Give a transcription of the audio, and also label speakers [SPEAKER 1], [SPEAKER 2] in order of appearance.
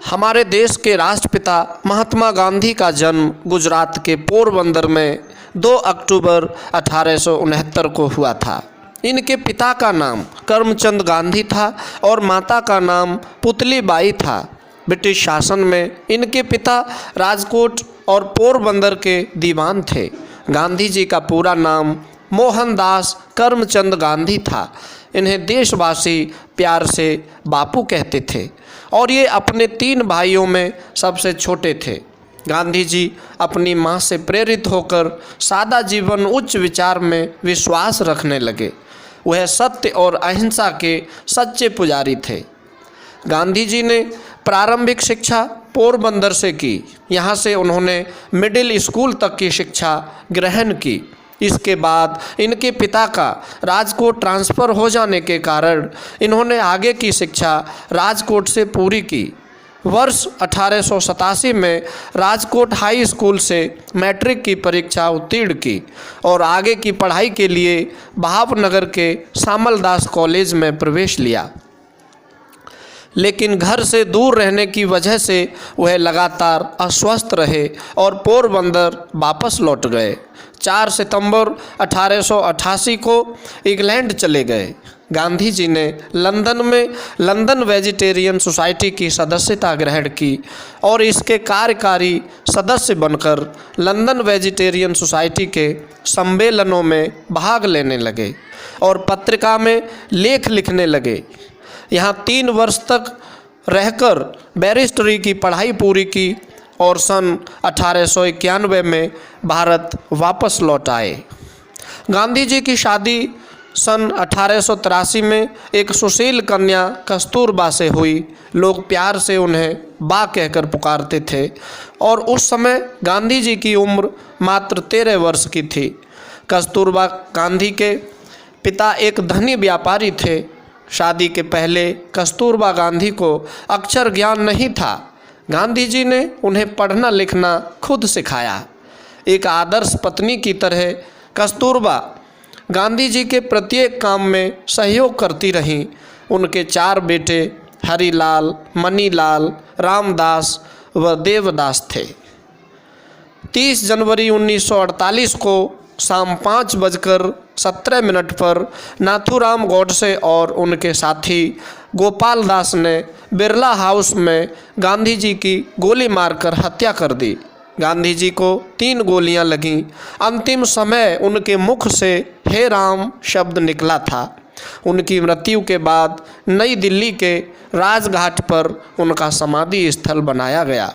[SPEAKER 1] हमारे देश के राष्ट्रपिता महात्मा गांधी का जन्म गुजरात के पोरबंदर में 2 अक्टूबर 1869 को हुआ था। इनके पिता का नाम करमचंद गांधी था और माता का नाम पुतलीबाई था। ब्रिटिश शासन में इनके पिता राजकोट और पोरबंदर के दीवान थे। गांधी जी का पूरा नाम मोहनदास करमचंद गांधी था। इन्हें देशवासी प्यार से बापू कहते थे और ये अपने 3 भाइयों में सबसे छोटे थे। गांधी जी अपनी माँ से प्रेरित होकर सादा जीवन उच्च विचार में विश्वास रखने लगे। वह सत्य और अहिंसा के सच्चे पुजारी थे। गांधी जी ने प्रारंभिक शिक्षा पोरबंदर से की। यहाँ से उन्होंने मिडिल स्कूल तक की शिक्षा ग्रहण की। इसके बाद इनके पिता का राजकोट ट्रांसफ़र हो जाने के कारण इन्होंने आगे की शिक्षा राजकोट से पूरी की। वर्ष 1887 में राजकोट हाई स्कूल से मैट्रिक की परीक्षा उत्तीर्ण की और आगे की पढ़ाई के लिए भावनगर के सामलदास कॉलेज में प्रवेश लिया। लेकिन घर से दूर रहने की वजह से वह लगातार अस्वस्थ रहे और पोरबंदर वापस लौट गए। 4 सितंबर 1888 को इंग्लैंड चले गए। गांधी जी ने लंदन में लंदन वेजिटेरियन सोसाइटी की सदस्यता ग्रहण की और इसके कार्यकारी सदस्य बनकर लंदन वेजिटेरियन सोसाइटी के सम्मेलनों में भाग लेने लगे और पत्रिका में लेख लिखने लगे। यहाँ 3 वर्ष तक रहकर बैरिस्टरी की पढ़ाई पूरी की और सन 1891 में भारत वापस लौट आए। गांधी जी की शादी सन 1883 में एक सुशील कन्या कस्तूरबा से हुई। लोग प्यार से उन्हें बा कहकर पुकारते थे और उस समय गांधी जी की उम्र मात्र 13 वर्ष की थी। कस्तूरबा गांधी के पिता एक धनी व्यापारी थे। शादी के पहले कस्तूरबा गांधी को अक्षर ज्ञान नहीं था। गांधी जी ने उन्हें पढ़ना लिखना खुद सिखाया। एक आदर्श पत्नी की तरह कस्तूरबा गांधी जी के प्रत्येक काम में सहयोग करती रहीं। उनके 4 बेटे हरिलाल, मनीलाल, रामदास व देवदास थे। 30 जनवरी 1948 को शाम 5:17 पर नाथूराम गोडसे और उनके साथी गोपाल दास ने बिरला हाउस में गांधी जी की गोली मारकर हत्या कर दी। गांधी जी को 3 गोलियां लगीं। अंतिम समय उनके मुख से हे राम शब्द निकला था। उनकी मृत्यु के बाद नई दिल्ली के राजघाट पर उनका समाधि स्थल बनाया गया।